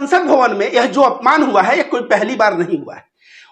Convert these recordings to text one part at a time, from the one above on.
संसद भवन में यह जो अपमान हुआ है, यह कोई पहली बार नहीं हुआ है।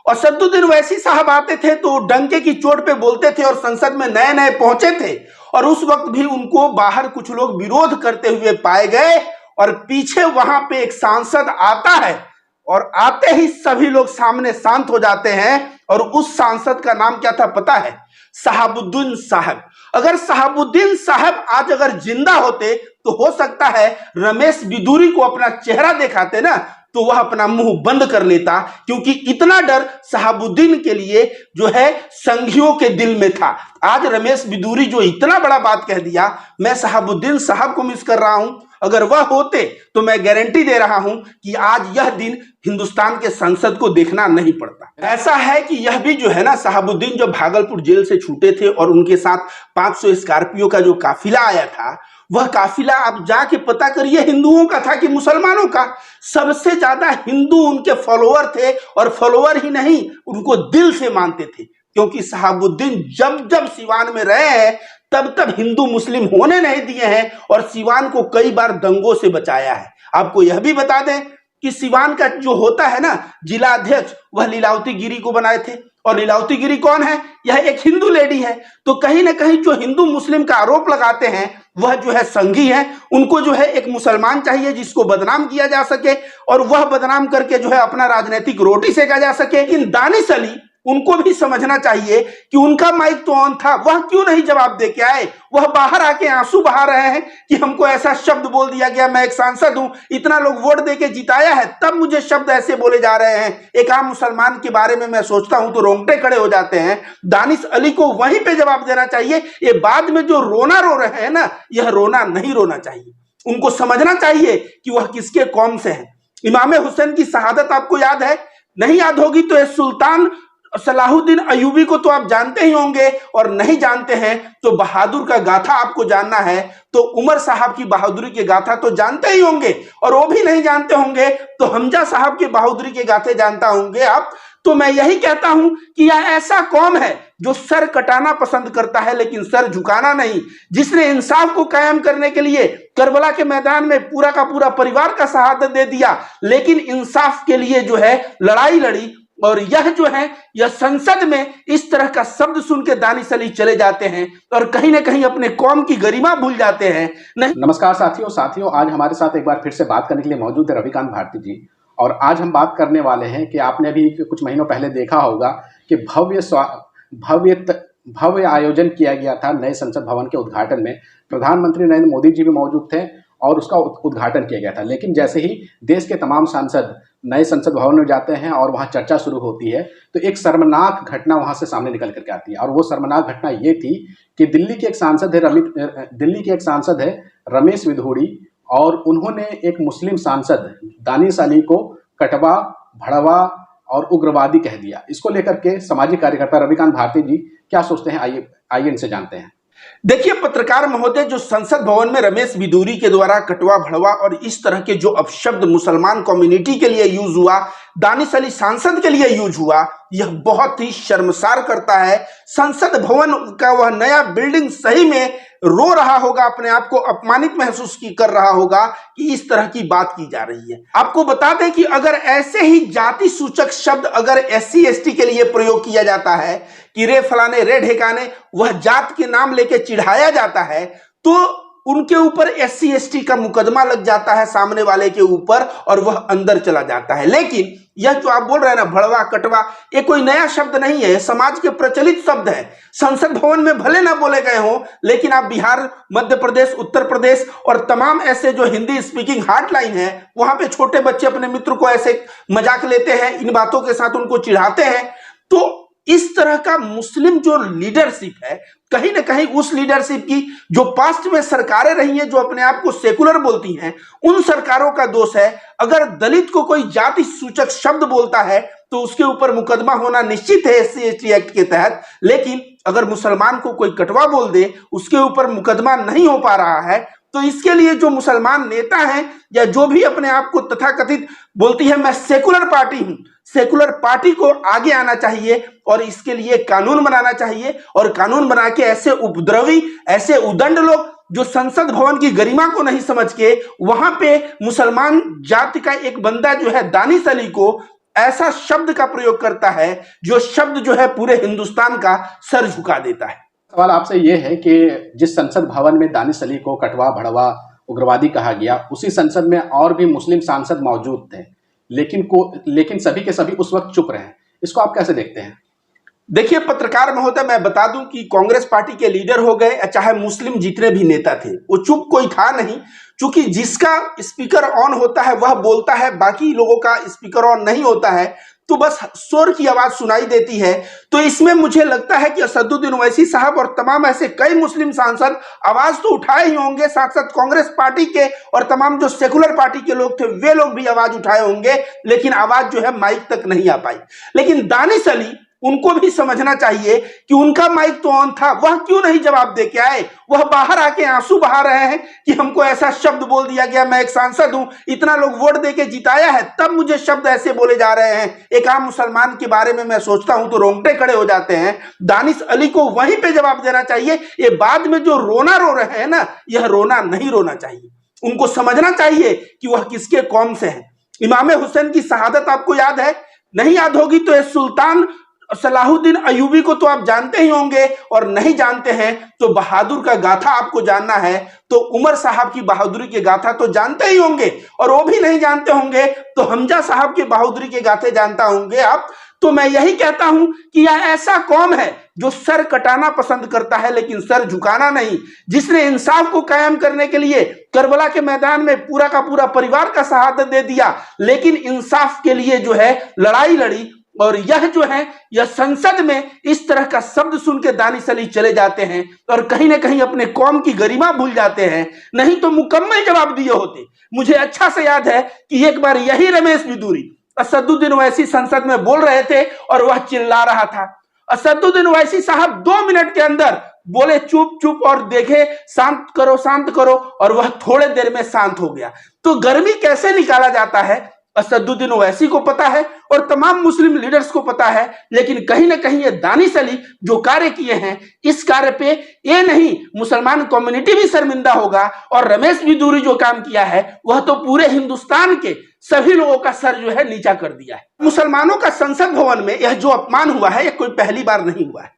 और असदुद्दीन ओवैसी साहब आते थे तो डंके की चोट पे बोलते थे और संसद में नए नए पहुंचे थे और उस वक्त भी उनको बाहर कुछ लोग विरोध करते हुए पाए गए और पीछे वहां पे एक सांसद आता है और आते ही सभी लोग सामने शांत हो जाते हैं। और उस सांसद का नाम क्या था पता है? शहाबुद्दीन साहब। अगर शहाबुद्दीन साहब आज अगर जिंदा होते तो हो सकता है रमेश बिदूरी को अपना चेहरा दिखाते ना तो वह अपना मुंह बंद कर लेता, क्योंकि इतना डर शहाबुद्दीन के लिए जो है संघियों के दिल में था। आज रमेश बिदूरी जो इतना बड़ा बात कह दिया, मैं शहाबुद्दीन साहब को मिस कर रहा हूं। अगर वह होते तो मैं गारंटी दे रहा हूं कि आज यह दिन हिंदुस्तान के संसद को देखना नहीं पड़ता। ऐसा है कि यह भी जो है ना, शहाबुद्दीन जो भागलपुर जेल से छूटे थे और उनके साथ 500 स्कॉर्पियो का जो काफिला आया था, वह काफिला आप जाके पता करिए हिंदुओं का था कि मुसलमानों का। सबसे ज्यादा हिंदू उनके फॉलोअर थे और फॉलोअर ही नहीं, उनको दिल से मानते थे, क्योंकि शहाबुद्दीन जब जब सिवान में रहे हैं तब तब हिंदू मुस्लिम होने नहीं दिए हैं और सिवान को कई बार दंगों से बचाया है। आपको यह भी बता दें कि सिवान का जो होता है ना जिला अध्यक्ष, वह लीलावती गिरी को बनाए थे। और लीलावती गिरी कौन है? यह एक हिंदू लेडी है। तो कहीं ना कहीं जो हिंदू मुस्लिम का आरोप लगाते हैं वह जो है संघी है। उनको जो है एक मुसलमान चाहिए जिसको बदनाम किया जा सके और वह बदनाम करके जो है अपना राजनीतिक रोटी सेका जा सके। लेकिन दानिश अली, उनको भी समझना चाहिए कि उनका माइक तो ऑन था, वह क्यों नहीं जवाब दे के आए? वह बाहर आके आंसू बहा रहे हैं कि हमको ऐसा शब्द बोल दिया गया, मैं एक सांसद हूं, इतना लोग वोट दे के जिताया है, तब मुझे शब्द ऐसे बोले जा रहे हैं। एक आम मुसलमान के बारे में मैं सोचता हूं तो रोंगटे खड़े हो जाते हैं। दानिश अली को वहीं पे जवाब देना चाहिए। ये बाद में जो रोना रो रहे हैं ना, यह रोना नहीं रोना चाहिए। उनको समझना चाहिए कि वह किसके कौम से है। इमाम हुसैन की शहादत आपको याद है? नहीं याद होगी तो ये सुल्तान सलाहुद्दीन अयूबी को तो आप जानते ही होंगे, और नहीं जानते हैं तो बहादुर का गाथा आपको जानना है तो उमर साहब की बहादुरी के गाथा तो जानते ही होंगे, और वो भी नहीं जानते होंगे तो हमजा साहब के बहादुरी के गाथे जानता होंगे आप। तो मैं यही कहता हूं कि यह ऐसा कौम है जो सर कटाना पसंद करता है लेकिन सर झुकाना नहीं, जिसने इंसाफ को कायम करने के लिए करबला के मैदान में पूरा का पूरा परिवार का शहादत दे दिया, लेकिन इंसाफ के लिए जो है लड़ाई लड़ी। और यह जो है, यह संसद में इस तरह का शब्द सुन के दानिश अली चले जाते हैं और कहीं ना कहीं अपने कौम की गरिमा भूल जाते हैं। नहीं। नमस्कार साथियों, आज हमारे साथ एक बार फिर से बात करने के लिए मौजूद है रविकांत भारती जी। और आज हम बात करने वाले हैं कि आपने भी कुछ महीनों पहले देखा होगा कि भव्य आयोजन किया गया था नए संसद भवन के उद्घाटन में। प्रधानमंत्री नरेंद्र मोदी जी भी मौजूद थे और उसका उद्घाटन किया गया था। लेकिन जैसे ही देश के तमाम सांसद नए संसद भवन में जाते हैं और वहां चर्चा शुरू होती है तो एक शर्मनाक घटना वहां से सामने निकल करके आती है। और वो शर्मनाक घटना ये थी कि दिल्ली के एक सांसद है रमेश बिधूड़ी, और उन्होंने एक मुस्लिम सांसद दानिश अली को कटवा, भड़वा और उग्रवादी कह दिया। इसको लेकर के सामाजिक कार्यकर्ता रविकांत भारती जी क्या सोचते हैं, आइए इनसे जानते हैं। देखिए पत्रकार महोदय, जो संसद भवन में रमेश बिधूरी के द्वारा कटवा, भड़वा और इस तरह के जो अपशब्द मुसलमान कम्युनिटी के लिए यूज हुआ, दानिश अली सांसद के लिए यूज हुआ, यह बहुत ही शर्मसार करता है। संसद भवन का वह नया बिल्डिंग सही में रो रहा होगा, अपने आप को अपमानित महसूस कर रहा होगा कि इस तरह की बात की जा रही है। आपको बता दें कि अगर ऐसे ही जाति सूचक शब्द अगर SC ST के लिए प्रयोग किया जाता है कि रे फलाने रे ढेकाने, वह जात के नाम लेके चिढ़ाया जाता है, तो उनके ऊपर SC ST का मुकदमा लग जाता है सामने वाले के ऊपर और वह अंदर चला जाता है। लेकिन यह जो आप बोल रहे हैं ना, भड़वा, कटवा, ये कोई नया शब्द नहीं है, समाज के प्रचलित शब्द है। संसद भवन में भले ना बोले गए हों, लेकिन आप बिहार, मध्य प्रदेश, उत्तर प्रदेश और तमाम ऐसे जो हिंदी स्पीकिंग हॉटलाइन है, वहां पे छोटे बच्चे अपने मित्र को ऐसे मजाक लेते हैं, इन बातों के साथ उनको चिढ़ाते हैं। तो इस तरह का मुस्लिम जो लीडरशिप है, कहीं ना कहीं उस लीडरशिप की जो पास्ट में सरकारें रही हैं, जो अपने आप को सेकुलर बोलती हैं, उन सरकारों का दोष है। अगर दलित को कोई जाति सूचक शब्द बोलता है तो उसके ऊपर मुकदमा होना निश्चित है SC ST एक्ट के तहत, लेकिन अगर मुसलमान को कोई कटवा बोल दे, उसके ऊपर मुकदमा नहीं हो पा रहा है। तो इसके लिए जो मुसलमान नेता हैं या जो भी अपने आप को तथाकथित बोलती है मैं सेकुलर पार्टी हूं, सेकुलर पार्टी को आगे आना चाहिए और इसके लिए कानून बनाना चाहिए, और कानून बना के ऐसे उपद्रवी, ऐसे उदंड लोग जो संसद भवन की गरिमा को नहीं समझ के वहां पे मुसलमान जाति का एक बंदा जो है दानिश अली को ऐसा शब्द का प्रयोग करता है जो शब्द जो है पूरे हिंदुस्तान का सर झुका देता है। सवाल आपसे ये है कि जिस संसद भवन में दानिश अली को कटवा भड़वा उग्रवादी कहा गया, उसी संसद में और भी मुस्लिम सांसद मौजूद थे, लेकिन सभी के सभी उस वक्त चुप रहे। इसको आप कैसे देखते हैं? देखिए पत्रकार महोदय, मैं बता दूं कि कांग्रेस पार्टी के लीडर हो गए चाहे मुस्लिम जितने भी नेता थे, वो चुप कोई था नहीं, क्योंकि जिसका स्पीकर ऑन होता है वह बोलता है, बाकी लोगों का स्पीकर ऑन नहीं होता है तो बस शोर की आवाज सुनाई देती है। तो इसमें मुझे लगता है कि असदुद्दीन ओवैसी साहब और तमाम ऐसे कई मुस्लिम सांसद आवाज तो उठाए ही होंगे, साथ साथ कांग्रेस पार्टी के और तमाम जो सेकुलर पार्टी के लोग थे वे लोग भी आवाज उठाए होंगे, लेकिन आवाज जो है माइक तक नहीं आ पाई। लेकिन दानिश अली, उनको भी समझना चाहिए कि उनका माइक तो ऑन था, वह क्यों नहीं जवाब दे के आए? वह बाहर आके आंसू बहा रहे हैं कि हमको ऐसा शब्द बोल दिया गया, मैं एक सांसद हूं, इतना लोग वोट दे के जिताया है, तब मुझे शब्द ऐसे बोले जा रहे हैं। एक आम मुसलमान के बारे में मैं सोचता हूं तो रोंगटे खड़े हो जाते हैं। दानिश अली को वहीं पे जवाब देना चाहिए। ये बाद में जो रोना रो रहे हैं ना, यह रोना नहीं रोना चाहिए। उनको समझना चाहिए कि वह किसके कौम से हैं। इमाम हुसैन की शहादत आपको याद है? नहीं याद होगी तो सुल्तान सलाहुद्दीन अयूबी को तो आप जानते ही होंगे, और नहीं जानते हैं तो बहादुर का गाथा आपको जानना है तो उमर साहब की बहादुरी के गाथा तो जानते ही होंगे, और वो भी नहीं जानते होंगे तो हमजा साहब के बहादुरी के गाथे जानता होंगे आप। तो मैं यही कहता हूं कि यह ऐसा कौम है जो सर कटाना पसंद करता है लेकिन सर झुकाना नहीं, जिसने इंसाफ को कायम करने के लिए करबला के मैदान में पूरा का पूरा परिवार का शहादत दे दिया, लेकिन इंसाफ के लिए जो है लड़ाई लड़ी। और यह जो है, यह संसद में इस तरह का शब्द सुन के दानिश अली चले जाते हैं और कहीं ना कहीं अपने कौम की गरिमा भूल जाते हैं, नहीं तो मुकम्मल जवाब दिए होते। मुझे अच्छा से याद है कि एक बार यही रमेश बिदूरी असदुद्दीन ओवैसी संसद में बोल रहे थे और वह चिल्ला रहा था। असदुद्दीन ओवैसी साहब 2 मिनट के अंदर बोले चुप चुप और देखे शांत करो, और वह थोड़े देर में शांत हो गया। तो गर्मी कैसे निकाला जाता है असदुद्दीन ओवैसी को पता है और तमाम मुस्लिम लीडर्स को पता है, लेकिन कहीं ना कहीं ये दानिश अली जो कार्य किए हैं, इस कार्य पे ये नहीं मुसलमान कम्युनिटी भी शर्मिंदा होगा, और रमेश बिदूरी जो काम किया है वह तो पूरे हिंदुस्तान के सभी लोगों का सर जो है नीचा कर दिया है। मुसलमानों का संसद भवन में यह जो अपमान हुआ है, यह कोई पहली बार नहीं हुआ है।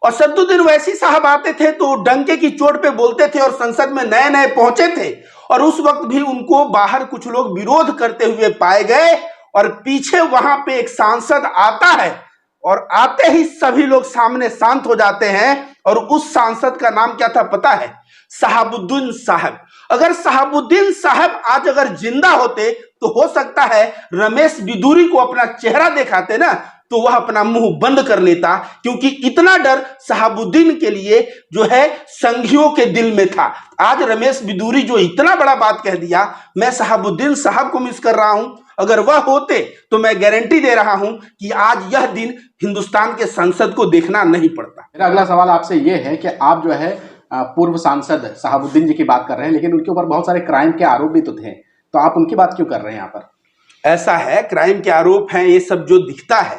और असदुद्दीन ओवैसी साहब आते थे तो डंके की चोट पे बोलते थे, और संसद में नए नए पहुंचे थे, और उस वक्त भी उनको बाहर कुछ लोग विरोध करते हुए पाए गए, और पीछे वहां पे एक सांसद आता है और आते ही सभी लोग सामने शांत हो जाते हैं। और उस सांसद का नाम क्या था पता है? शहाबुद्दीन साहब। अगर शहाबुद्दीन साहब आज अगर जिंदा होते तो हो सकता है रमेश बिदूरी को अपना चेहरा दिखाते ना, तो वह अपना मुंह बंद कर लेता, क्योंकि इतना डर शहाबुद्दीन के लिए जो है संघियों के दिल में था। आज रमेश बिदूरी जो इतना बड़ा बात कह दिया, मैं शहाबुद्दीन साहब को मिस कर रहा हूं। अगर वह होते तो मैं गारंटी दे रहा हूं कि आज यह दिन हिंदुस्तान के संसद को देखना नहीं पड़ता। मेरा अगला सवाल आपसे यह है कि आप जो है पूर्व सांसद शहाबुद्दीन जी की बात कर रहे हैं, लेकिन उनके ऊपर बहुत सारे क्राइम के आरोप भी तो थे, तो आप उनकी बात क्यों कर रहे हैं यहाँ पर? ऐसा है, क्राइम के आरोप हैं, ये सब जो दिखता है।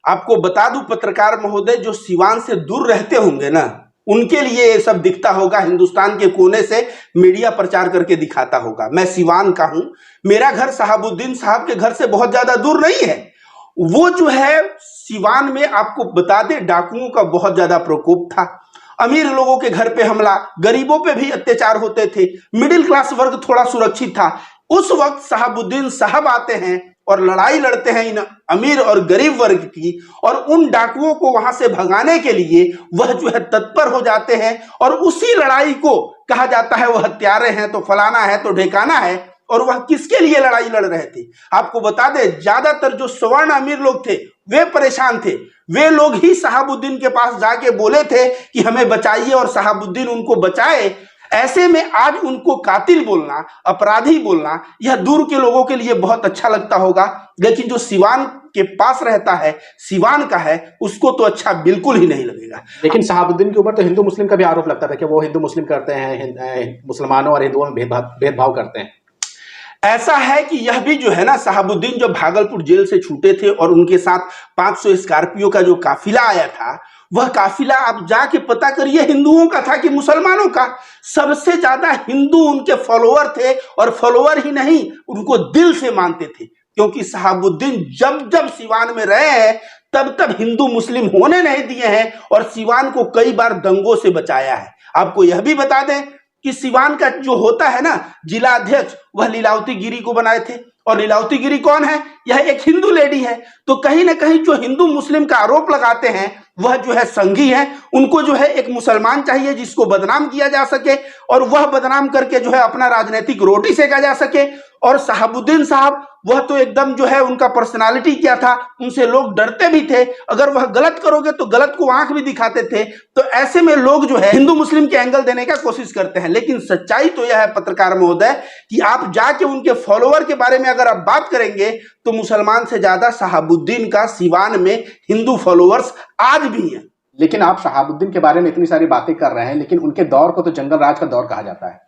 आपको बता दूं पत्रकार महोदय, जो सिवान से दूर रहते होंगे ना, उनके लिए ये सब दिखता होगा। हिंदुस्तान के कोने से मीडिया प्रचार करके दिखाता होगा। मैं सिवान का हूं, मेरा घर शहाबुद्दीन साहब के घर से बहुत ज्यादा दूर नहीं है। वो जो है सिवान में, आपको बता दें, डाकुओं का बहुत ज्यादा प्रकोप था। अमीर लोगों के घर पे हमला, गरीबों पे भी अत्याचार होते थे, मिडिल क्लास वर्ग थोड़ा सुरक्षित था। उस वक्त शहाबुद्दीन साहब आते हैं और लड़ाई लड़ते हैं इन अमीर और गरीब वर्ग की, और उन डाकुओं को वहां से भगाने के लिए वह जो है तत्पर हो जाते हैं। और उसी लड़ाई को कहा जाता है वह हत्यारे हैं तो फलाना है तो ढेकाना है। और वह किसके लिए लड़ाई लड़ रहे थे? आपको बता दें, ज्यादातर जो सवर्ण अमीर लोग थे वे परेशान थे। वे लोग ही शहाबुद्दीन के पास जाके बोले थे कि हमें बचाइए, और शहाबुद्दीन उनको बचाए। ऐसे में आज उनको कातिल बोलना, अपराधी बोलना, यह दूर के लोगों के लिए बहुत अच्छा लगता होगा, लेकिन जो सिवान के पास रहता है, सिवान का है, उसको तो अच्छा बिल्कुल ही नहीं लगेगा। लेकिन शहाबुद्दीन के ऊपर तो हिंदू मुस्लिम का भी आरोप लगता था कि वो हिंदू मुस्लिम करते हैं, मुसलमानों और हिंदुओं में भेदभाव करते हैं। ऐसा है कि यह भी जो है ना, शहाबुद्दीन जब भागलपुर जेल से छूटे थे और उनके साथ 500 स्कॉर्पियो का जो काफिला आया था, वह काफिला आप जाके पता करिए हिंदुओं का था कि मुसलमानों का। सबसे ज्यादा हिंदू उनके फॉलोअर थे, और फॉलोअर ही नहीं, उनको दिल से मानते थे, क्योंकि शहाबुद्दीन जब जब सीवान में रहे हैं तब तब हिंदू मुस्लिम होने नहीं दिए हैं, और सीवान को कई बार दंगों से बचाया है। आपको यह भी बता दें कि सीवान का जो होता है ना जिला अध्यक्ष, वह लीलावती गिरी को बनाए थे, और लीलावती गिरी कौन है? यह एक हिंदू लेडी है। तो कहीं ना कहीं जो हिंदू मुस्लिम का आरोप लगाते हैं वह जो है संघी है। उनको जो है एक मुसलमान चाहिए जिसको बदनाम किया जा सके, और वह बदनाम करके जो है अपना राजनीतिक रोटी सेका जा सके। और शहाबुद्दीन साहब, वह तो एकदम जो है उनका पर्सनालिटी क्या था, उनसे लोग डरते भी थे। अगर वह गलत करोगे तो गलत को आंख भी दिखाते थे। तो ऐसे में लोग जो है हिंदू मुस्लिम के एंगल देने का कोशिश करते हैं। लेकिन सच्चाई तो यह है पत्रकार महोदय कि आप जाके उनके फॉलोअर के बारे में अगर आप बात करेंगे तो मुसलमान से ज्यादा शहाबुद्दीन का सीवान में हिंदू फॉलोअर्स आज भी हैं। लेकिन आप शहाबुद्दीन के बारे में इतनी सारी बातें कर रहे हैं, लेकिन उनके दौर को तो जंगल राज का दौर कहा जाता है।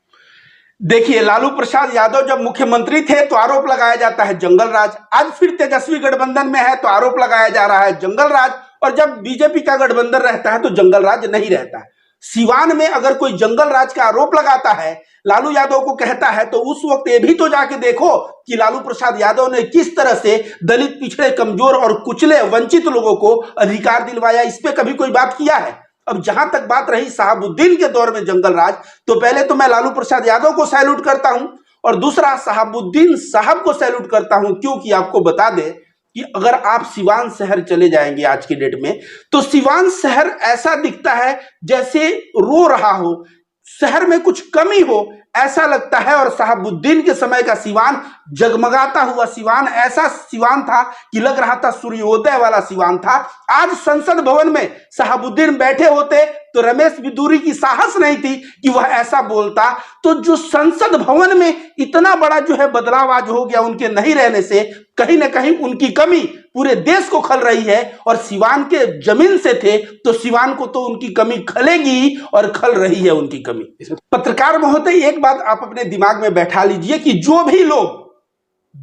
देखिए, लालू प्रसाद यादव जब मुख्यमंत्री थे तो आरोप लगाया जाता है जंगल राज। आज फिर तेजस्वी गठबंधन में है तो आरोप लगाया जा रहा है जंगल राज, और जब बीजेपी का गठबंधन रहता है तो जंगल राज नहीं रहता है। सीवान में अगर कोई जंगल राज का आरोप लगाता है, लालू यादव को कहता है, तो उस वक्त ये भी तो जाके देखो कि लालू प्रसाद यादव ने किस तरह से दलित, पिछड़े, कमजोर और कुचले, वंचित लोगों को अधिकार दिलवाया। इस पे कभी कोई बात किया है? अब जहां तक बात रही शहाबुद्दीन के दौर में जंगल राज, तो पहले तो मैं लालू प्रसाद यादव को सैल्यूट करता हूं, और दूसरा शहाबुद्दीन साहब को सैल्यूट करता हूं, क्योंकि आपको बता दें कि अगर आप सिवान शहर चले जाएंगे आज की डेट में, तो सिवान शहर ऐसा दिखता है जैसे रो रहा हो, शहर में कुछ कमी हो ऐसा लगता है। और शहाबुद्दीन के समय का सिवान, जगमगाता हुआ सिवान, ऐसा सिवान था कि लग रहा था सूर्योदय वाला सिवान था। आज संसद भवन में शहाबुद्दीन बैठे होते तो रमेश बिदूरी की साहस नहीं थी कि वह ऐसा बोलता। तो जो संसद भवन में इतना बड़ा जो है बदलाव आज हो गया उनके नहीं रहने से, कहीं ना कहीं उनकी कमी पूरे देश को खल रही है। और सिवान के जमीन से थे तो सिवान को तो उनकी कमी खलेगी, और खल रही है उनकी कमी। पत्रकार महोदय, एक बात आप अपने दिमाग में बैठा लीजिए कि जो भी लोग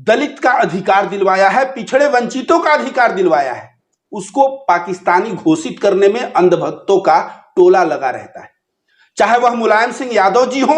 दलित का अधिकार दिलवाया है, पिछड़े वंचितों का अधिकार दिलवाया है, उसको पाकिस्तानी घोषित करने में अंधभक्तों का टोला लगा रहता है। चाहे वह मुलायम सिंह यादव जी हो,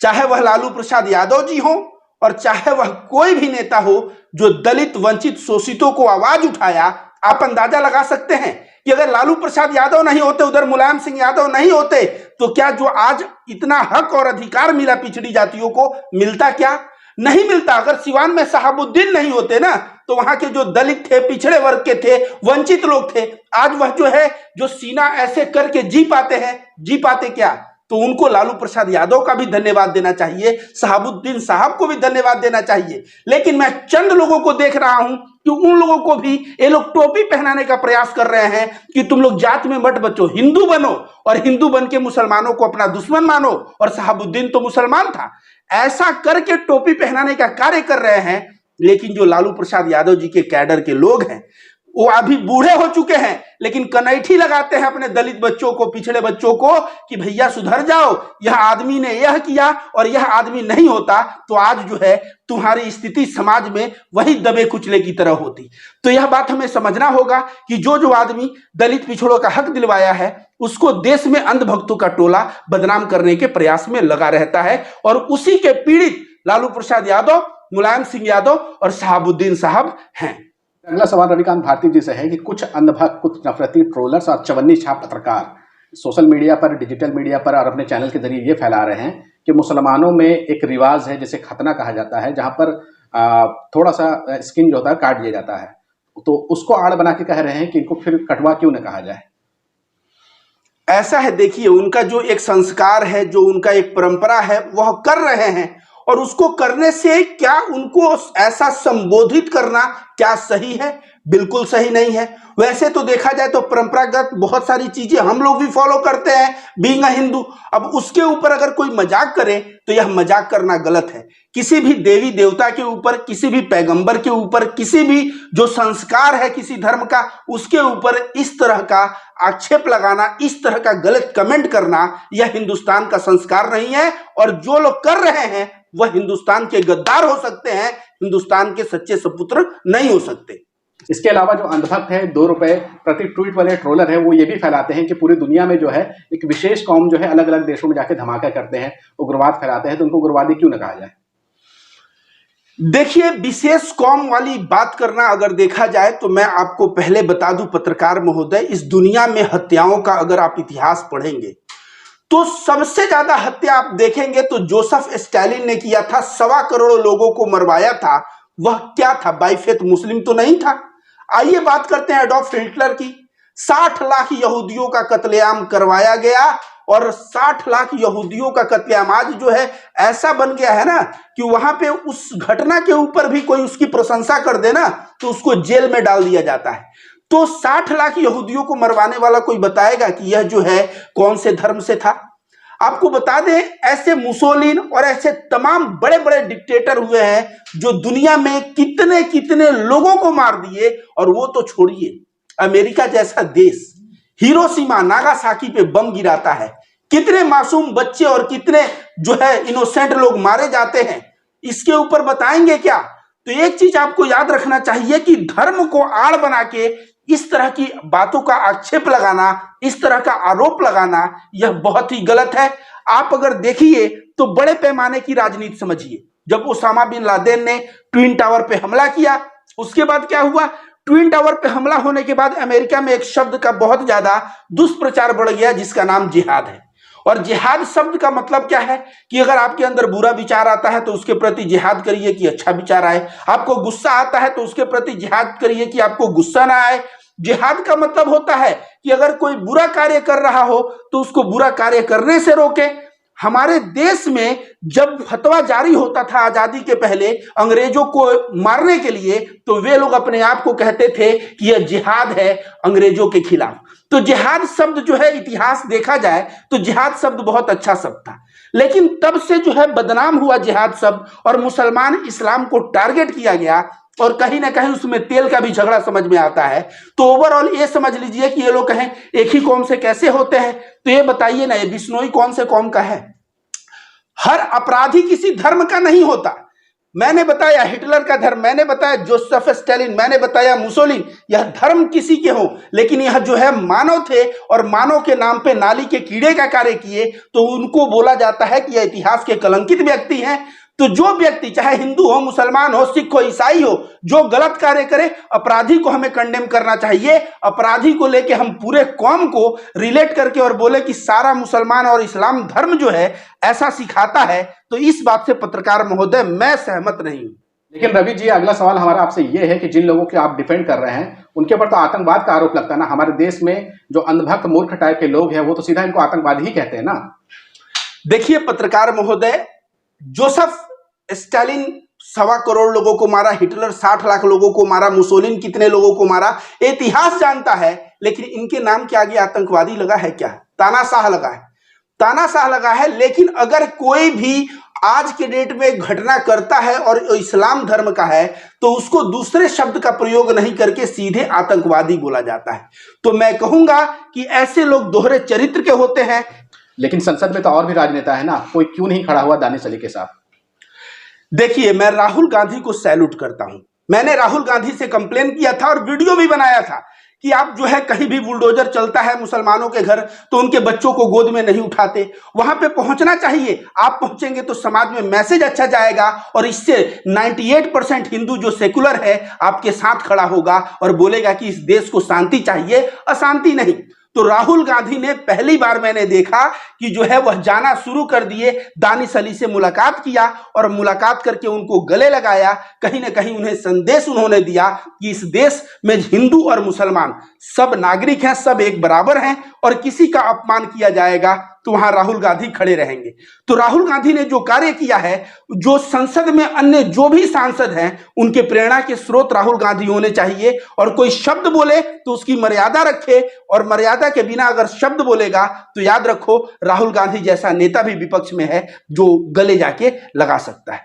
चाहे वह लालू प्रसाद यादव जी हो, और चाहे वह कोई भी नेता हो जो दलित, वंचित, शोषितों को आवाज उठाया। आप अंदाजा लगा सकते हैं कि अगर लालू प्रसाद यादव नहीं होते, उधर मुलायम सिंह यादव नहीं होते, तो क्या जो आज इतना हक और अधिकार मिला पिछड़ी जातियों को, मिलता क्या? नहीं मिलता। अगर सिवान में शहाबुद्दीन नहीं होते ना, तो वहां के जो दलित थे, पिछड़े वर्ग के थे, वंचित लोग थे, आज वह जो है जो सीना ऐसे करके जी पाते हैं, जी पाते क्या? तो उनको लालू प्रसाद यादव का भी धन्यवाद देना चाहिए, शहाबुद्दीन साहब को भी धन्यवाद देना चाहिए। लेकिन मैं चंद लोगों को देख रहा हूं कि उन लोगों को भी ये लोग टोपी पहनाने का प्रयास कर रहे हैं कि तुम लोग जात में मत बचो, हिंदू बनो, और हिंदू बन के मुसलमानों को अपना दुश्मन मानो। और शहाबुद्दीन तो मुसलमान था, ऐसा करके टोपी पहनाने का कार्य कर रहे हैं। लेकिन जो लालू प्रसाद यादव जी के कैडर के लोग हैं, वो अभी बूढ़े हो चुके हैं, लेकिन कनैठी लगाते हैं अपने दलित बच्चों को, पिछड़े बच्चों को, कि भैया सुधर जाओ, यह आदमी ने यह किया और यह आदमी नहीं होता तो आज जो है तुम्हारी स्थिति समाज में वही दबे कुचले की तरह होती। तो यह बात हमें समझना होगा कि जो आदमी दलित पिछड़ों का हक दिलवाया है, उसको देश में अंधभक्तों का टोला बदनाम करने के प्रयास में लगा रहता है, और उसी के पीड़ित लालू प्रसाद यादव, मुलायम सिंह यादव और शहाबुद्दीन साहब हैं। अगला सवाल रविकांत भारती जी से है कि कुछ अंधभक्त, कुछ नफरती ट्रोलर्स और चवन्नी छाप पत्रकार सोशल मीडिया पर, डिजिटल मीडिया पर और अपने चैनल के जरिए ये फैला रहे हैं कि मुसलमानों में एक रिवाज है जिसे खतना कहा जाता है, जहां पर थोड़ा सा स्किन जो होता है काट दिया जाता है, तो उसको आड़ बना के कह रहे हैं कि इनको फिर कटवा क्यों न कहा जाए। ऐसा है, देखिए, उनका जो एक संस्कार है, जो उनका एक परंपरा है, वह कर रहे हैं, और उसको करने से क्या उनको ऐसा संबोधित करना क्या सही है? बिल्कुल सही नहीं है। वैसे तो देखा जाए तो परंपरागत बहुत सारी चीजें हम लोग भी फॉलो करते हैं, बीइंग अ हिंदू। अब उसके ऊपर अगर कोई मजाक करे तो यह मजाक करना गलत है। किसी भी देवी देवता के ऊपर, किसी भी पैगंबर के ऊपर, किसी भी जो संस्कार है किसी धर्म का, उसके ऊपर इस तरह का आक्षेप लगाना, इस तरह का गलत कमेंट करना, यह हिंदुस्तान का संस्कार नहीं है। और जो लोग कर रहे हैं वह हिंदुस्तान के गद्दार हो सकते हैं, हिंदुस्तान के सच्चे सपुत्र नहीं हो सकते। इसके अलावा जो अंधभक्त है, 2 रुपए प्रति ट्वीट वाले ट्रोलर है, वो ये भी फैलाते हैं कि पूरी दुनिया में जो है एक विशेष कौम जो है अलग अलग देशों में जाके धमाका करते हैं, उग्रवाद फैलाते हैं, तो उनको उग्रवादी क्यों न कहा जाए? देखिए, विशेष कौम वाली बात करना अगर देखा जाए तो मैं आपको पहले बता दूं पत्रकार महोदय, इस दुनिया में हत्याओं का अगर आप इतिहास पढ़ेंगे तो सबसे ज्यादा हत्या आप देखेंगे तो जोसेफ स्टालिन ने किया था। 1.25 करोड़ लोगों को मरवाया था। वह क्या था? बाइफेथ मुस्लिम तो नहीं था। आइए बात करते हैं एडॉल्फ हिटलर की। 60 लाख यहूदियों का कत्लेआम करवाया गया और 60 लाख यहूदियों का कत्लेआम आज जो है ऐसा बन गया है ना कि वहां पे उस घटना के ऊपर भी कोई उसकी प्रशंसा कर देना तो उसको जेल में डाल दिया जाता है। तो 60 लाख यहूदियों को मरवाने वाला कोई बताएगा कि यह जो है कौन से धर्म से था? आपको बता दें, ऐसे मुसोलिन और ऐसे तमाम बड़े बड़े डिक्टेटर हुए हैं जो दुनिया में कितने कितने लोगों को मार दिए। और वो तो छोड़िए, अमेरिका जैसा देश हिरोशिमा नागासाकी पे बम गिराता है, कितने मासूम बच्चे और कितने जो है इनोसेंट लोग मारे जाते हैं, इसके ऊपर बताएंगे क्या? तो एक चीज आपको याद रखना चाहिए कि धर्म को आड़ बना के इस तरह की बातों का आक्षेप लगाना, इस तरह का आरोप लगाना, यह बहुत ही गलत है। आप अगर देखिए तो बड़े पैमाने की राजनीति समझिए। जब ओसामा बिन लादेन ने ट्विन टावर पे हमला किया, उसके बाद क्या हुआ? ट्विन टावर पे हमला होने के बाद अमेरिका में एक शब्द का बहुत ज्यादा दुष्प्रचार बढ़ गया जिसका नाम जिहाद है। और जिहाद शब्द का मतलब क्या है कि अगर आपके अंदर बुरा विचार आता है तो उसके प्रति जिहाद करिए कि अच्छा विचार आए। आपको गुस्सा आता है तो उसके प्रति जिहाद करिए कि आपको गुस्सा ना आए। जिहाद का मतलब होता है कि अगर कोई बुरा कार्य कर रहा हो तो उसको बुरा कार्य करने से रोके। हमारे देश में जब फतवा जारी होता था आजादी के पहले अंग्रेजों को मारने के लिए, तो वे लोग अपने आप को कहते थे कि यह जिहाद है अंग्रेजों के खिलाफ। तो जिहाद शब्द जो है, इतिहास देखा जाए तो जिहाद शब्द बहुत अच्छा शब्द था, लेकिन तब से जो है बदनाम हुआ जिहाद शब्द और मुसलमान इस्लाम को टारगेट किया गया और कहीं ना कहीं उसमें तेल का भी झगड़ा समझ में आता है। तो ओवरऑल ये समझ लीजिए कि ये लोग कहें एक ही कौम से कैसे होते हैं, तो ये बताइए ना, ये बिश्नोई कौन से कौम का है? हर अपराधी किसी धर्म का नहीं होता। मैंने बताया हिटलर का धर्म, मैंने बताया जोसेफ स्टालिन, मैंने बताया मुसोलिन, यह धर्म किसी के हो, लेकिन यह जो है मानव थे और मानव के नाम पे नाली के कीड़े का कार्य किए, तो उनको बोला जाता है कि यह इतिहास के कलंकित व्यक्ति हैं। तो जो व्यक्ति चाहे हिंदू हो, मुसलमान हो, सिख हो, ईसाई हो, जो गलत कार्य करे, अपराधी को हमें कंडेम करना चाहिए। अपराधी को लेके हम पूरे कौम को रिलेट करके और बोले कि सारा मुसलमान और इस्लाम धर्म जो है ऐसा सिखाता है, तो इस बात से पत्रकार महोदय मैं सहमत नहीं हूं। लेकिन रवि जी, अगला सवाल हमारा आपसे ये है कि जिन लोगों के आप डिफेंड कर रहे हैं उनके ऊपर तो आतंकवाद का आरोप लगता है ना। हमारे देश में जो अंधभक्त मूर्ख टाइप के लोग हैं वो तो सीधा इनको आतंकवादी ही कहते हैं ना। देखिए पत्रकार महोदय, जोसेफ स्टालिन 1.25 करोड़ लोगों को मारा, हिटलर 60 लाख लोगों को मारा, मुसोलिन कितने लोगों को मारा, इतिहास जानता है, लेकिन इनके नाम के आगे आतंकवादी लगा है क्या? तानाशाह लगा है, तानाशाह लगा है। लेकिन अगर कोई भी आज के डेट में घटना करता है और इस्लाम धर्म का है तो उसको दूसरे शब्द का प्रयोग नहीं करके सीधे आतंकवादी बोला जाता है। तो मैं कहूंगा कि ऐसे लोग दोहरे चरित्र के होते हैं। लेकिन संसद में तो और भी राजनेता है ना, कोई क्यों नहीं खड़ा हुआ दानिश अली के साथ? देखिए, मैं राहुल गांधी को सैल्यूट करता हूं। मैंने राहुल गांधी से कंप्लेन किया था और वीडियो भी बनाया था कि आप जो है कहीं भी बुलडोजर चलता है मुसलमानों के घर तो उनके बच्चों को गोद में नहीं उठाते। वहां पे पहुंचना चाहिए। आप पहुंचेंगे तो समाज में मैसेज अच्छा जाएगा और इससे 98% हिंदू जो सेकुलर है आपके साथ खड़ा होगा और बोलेगा कि इस देश को शांति चाहिए, अशांति नहीं। तो राहुल गांधी ने पहली बार मैंने देखा कि जो है वह जाना शुरू कर दिए, दानिश अली से मुलाकात किया और मुलाकात करके उनको गले लगाया। कहीं ना कहीं उन्हें संदेश उन्होंने दिया कि इस देश में हिंदू और मुसलमान सब नागरिक हैं, सब एक बराबर हैं और किसी का अपमान किया जाएगा तो वहां राहुल गांधी खड़े रहेंगे। तो राहुल गांधी ने जो कार्य किया है, जो संसद में अन्य जो भी सांसद हैं उनके प्रेरणा के स्रोत राहुल गांधी होने चाहिए। और कोई शब्द बोले तो उसकी मर्यादा रखे और मर्यादा के बिना अगर शब्द बोलेगा तो याद रखो राहुल गांधी जैसा नेता भी विपक्ष में है जो गले जाके लगा सकता है।